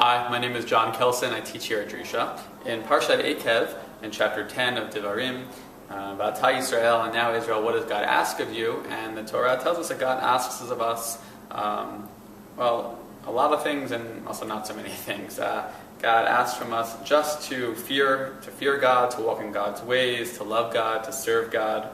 Hi, my name is Jon Kelsen. I teach here at Drisha. In Parashat Ekev, in chapter 10 of Devarim, about Yisrael, and now Israel, what does God ask of you? And the Torah tells us that God asks of us, a lot of things and also not so many things. God asks from us just to fear God, to walk in God's ways, to love God, to serve God,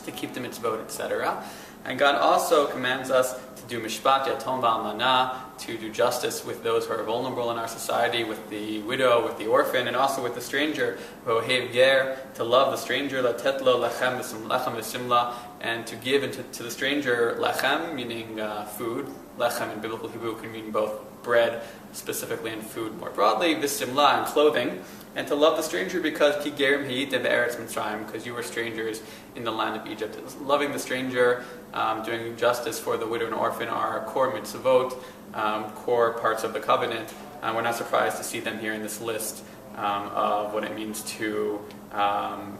to keep the mitzvot, etc. And God also commands us to do mishpat yatom v'almana, to do justice with those who are vulnerable in our society, with the widow, with the orphan, and also with the stranger, v'ohev ger, to love the stranger, latet lo lechem v'simla, and to give to the stranger lechem, meaning food. Lechem in biblical Hebrew can mean both bread, specifically, and food more broadly, v'simla, and clothing. And to love the stranger because ki gerim hayitem be'eretz Mitzrayim, because you were strangers in the land of Egypt. Loving the stranger, doing justice for the widow and orphan are core mitzvot, core parts of the covenant. We're not surprised to see them here in this list of what it means to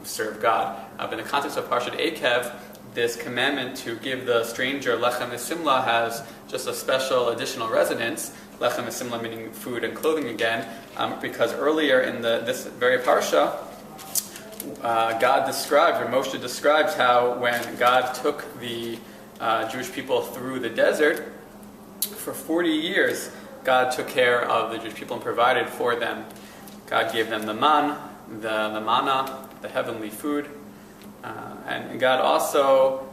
serve God. But in the context of Parashat Ekev, this commandment to give the stranger lechem v'simla has just a special additional resonance. Lechem v'simla meaning food and clothing again, because earlier in this very parsha, God describes, or Moshe describes, how when God took the Jewish people through the desert, for 40 years, God took care of the Jewish people and provided for them. God gave them the manna, the heavenly food, and God also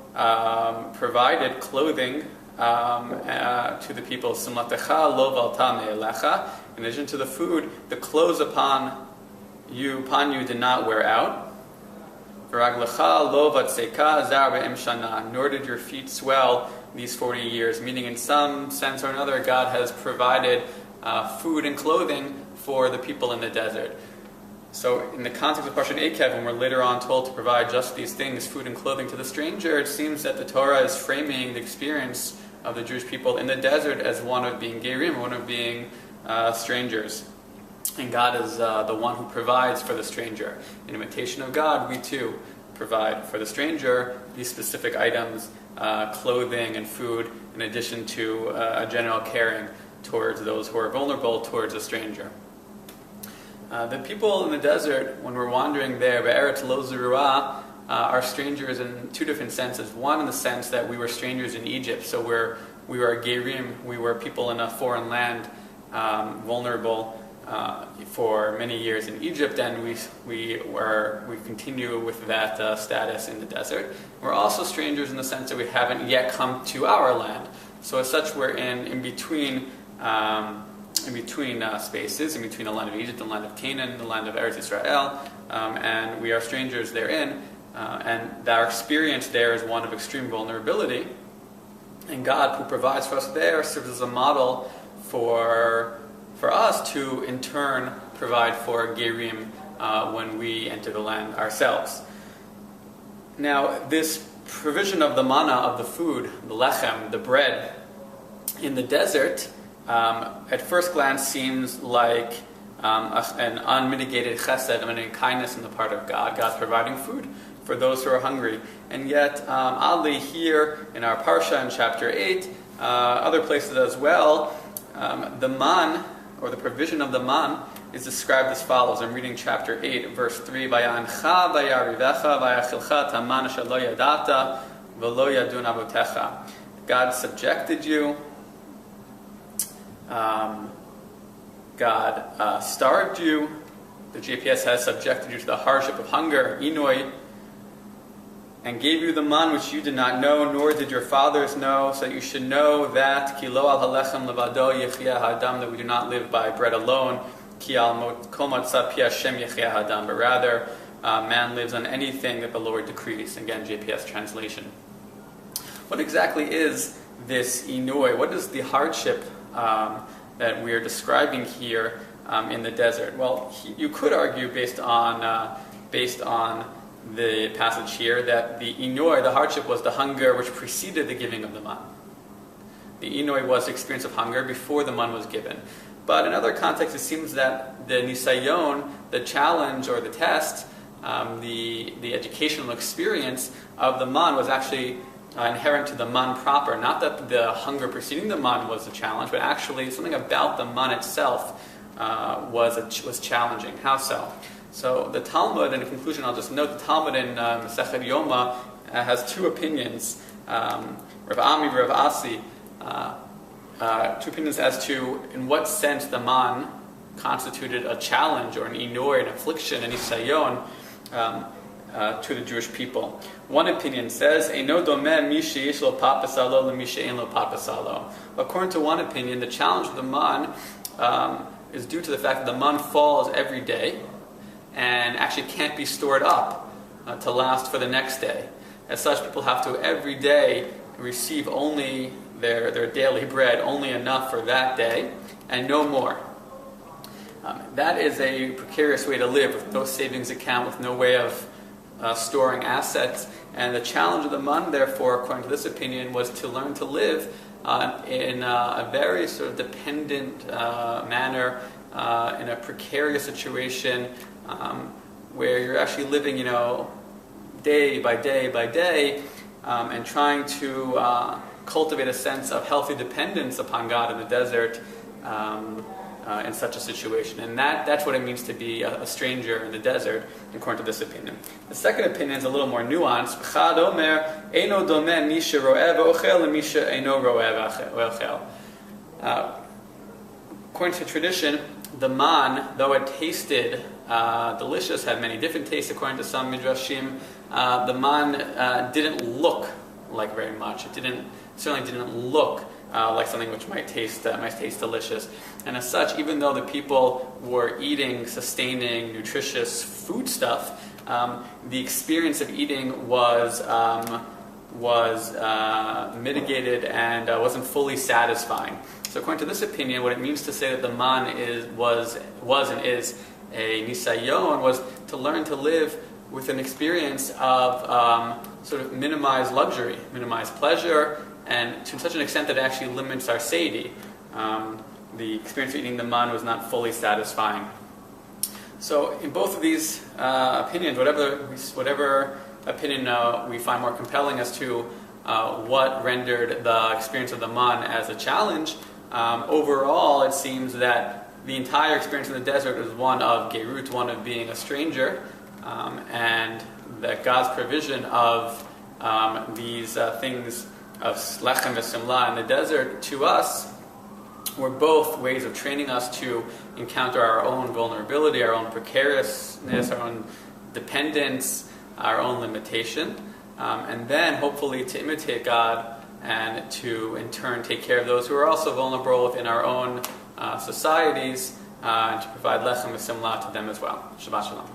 provided clothing to the people. Simlatecha lo valta me'elecha. In addition to the food, the clothes upon you did not wear out. V'raglecha lo vatseka zar be'em shana. Nor did your feet swell these 40 years. Meaning, in some sense or another, God has provided food and clothing for the people in the desert. So in the context of Parashat Ekev, when we're later on told to provide just these things, food and clothing, to the stranger, it seems that the Torah is framing the experience of the Jewish people in the desert as one of being gerim, one of being strangers. And God is the one who provides for the stranger. In imitation of God, we too provide for the stranger these specific items, clothing and food, in addition to a general caring towards those who are vulnerable, towards a stranger. The people in the desert, when we're wandering there, be'eretz lo zerua, are strangers in two different senses. One, in the sense that we were strangers in Egypt, so we were gerim, we were people in a foreign land, vulnerable for many years in Egypt, and we continue with that status in the desert. We're also strangers in the sense that we haven't yet come to our land. So as such, we're in between spaces, in between the land of Egypt, the land of Canaan, the land of Eretz Israel, and we are strangers therein, and our experience there is one of extreme vulnerability, and God, who provides for us there, serves as a model for us to, in turn, provide for Gerim when we enter the land ourselves. Now, this provision of the manna, of the food, the lechem, the bread, in the desert, at first glance seems like an unmitigated chesed, unmitigated kindness on the part of God. God's providing food for those who are hungry. And yet, oddly, here in our parsha in chapter 8, other places as well, the man, or the provision of the man, is described as follows. I'm reading chapter 8, verse 3. Vayancha vayarivecha vayachilcha taman asher lo yadata v'lo yadun avotecha. God subjected you. God starved you. The GPS has subjected you to the hardship of hunger, inoi, and gave you the man which you did not know, nor did your fathers know, so that you should know that ki lo al halechem levado yechia hadam, that we do not live by bread alone, ki al kol matzah pi Hashem yechia hadam, but rather man lives on anything that the Lord decrees. Again, GPS translation. What exactly is this inoi? What is the hardship that we are describing here in the desert? Well, you could argue, based on the passage here, that the inoi, the hardship, was the hunger which preceded the giving of the man. The inoi was the experience of hunger before the man was given. But in other contexts, it seems that the nisayon, the challenge or the test, the educational experience of the man was actually inherent to the man proper. Not that the hunger preceding the man was a challenge, but actually something about the man itself was challenging. How so? So the Talmud, in conclusion, I'll just note the Talmud in Masechet Yoma has two opinions. Rav Ami, Rav Asi, two opinions as to in what sense the man constituted a challenge or an inor, an affliction, an isayon to the Jewish people. One opinion says, "Eino domeh mi sheyesh lo papasalo le mi she'en lo papasalo." According to one opinion, the challenge of the man is due to the fact that the man falls every day and actually can't be stored up to last for the next day. As such, people have to every day receive only their daily bread, only enough for that day, and no more. That is a precarious way to live, with no savings account, with no way of storing assets. And the challenge of the man, therefore, according to this opinion, was to learn to live in a very sort of dependent manner, in a precarious situation, where you're actually living, day by day by day, and trying to cultivate a sense of healthy dependence upon God in the desert in such a situation. And that's what it means to be a stranger in the desert, according to this opinion. The second opinion is a little more nuanced. Chad omer, eino domeh mi shero'eh v'ochel le mi she'eino ro'eh v'ochel. According to tradition, the man, though it tasted delicious, had many different tastes according to some midrashim, the man didn't look like very much. It certainly didn't look like something which might taste delicious. And as such, even though the people were eating sustaining, nutritious food stuff, the experience of eating was mitigated and wasn't fully satisfying. So according to this opinion, what it means to say that the man was and is a nisayon was to learn to live with an experience of sort of minimized luxury, minimized pleasure, and to such an extent that it actually limits our sati. The experience of eating the man was not fully satisfying. So in both of these opinions, whatever opinion we find more compelling as to what rendered the experience of the man as a challenge, overall it seems that the entire experience in the desert is one of gerut, one of being a stranger, and that God's provision of these things of lechem v'simla in the desert to us were both ways of training us to encounter our own vulnerability, our own precariousness, our own dependence, our own limitation, and then hopefully to imitate God and to in turn take care of those who are also vulnerable within our own societies, and to provide lechem v'simla to them as well. Shabbat shalom.